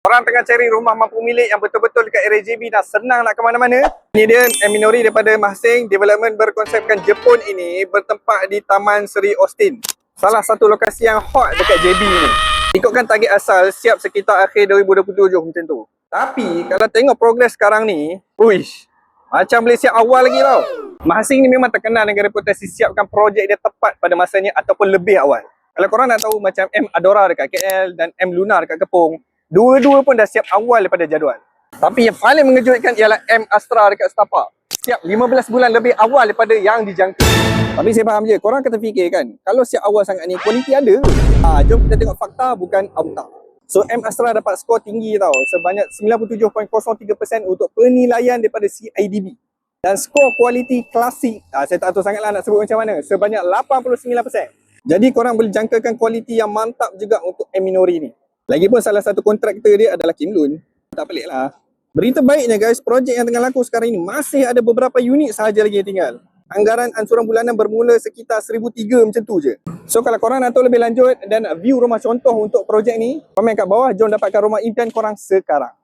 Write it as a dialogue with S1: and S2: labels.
S1: Orang tengah cari rumah mampu milik yang betul-betul dekat area JB dah senang nak ke mana-mana. Ini dia Minori daripada Mahsing. Development berkonsepkan Jepun ini bertempat di Taman Seri Austin. Salah satu lokasi yang hot dekat JB ni. Ikutkan target asal, siap sekitar akhir 2027 macam tu. Tapi kalau tengok progres sekarang ni, uish, macam boleh siap awal lagi tau. Mahsing ni memang terkenal dengan reputasi siapkan projek dia tepat pada masanya ataupun lebih awal. Kalau korang nak tahu macam M Adora dekat KL dan M Lunar dekat Kepong, dua-dua pun dah siap awal daripada jadual. Tapi yang paling mengejutkan ialah M Astra dekat Setapak. Siap 15 bulan lebih awal daripada yang dijangka. Tapi saya faham je, korang kata fikir kan, kalau siap awal sangat ni, kualiti ada. Jom kita tengok fakta bukan auta. So M Astra dapat skor tinggi tau, sebanyak 97.03% untuk penilaian daripada CIDB. Dan skor kualiti klasik, saya tak tahu sangatlah nak sebut macam mana, sebanyak 89%. Jadi korang boleh jangkakan kualiti yang mantap juga untuk M Minori ni. Lagipun salah satu kontraktor dia adalah Kim Lun. Tak pelik lah. Berita baiknya guys, projek yang tengah laku sekarang ini masih ada beberapa unit sahaja lagi yang tinggal. Anggaran ansuran bulanan bermula sekitar 1,300 macam tu je. So kalau korang nak tahu lebih lanjut dan view rumah contoh untuk projek ni, komen kat bawah, jom dapatkan rumah impian korang sekarang.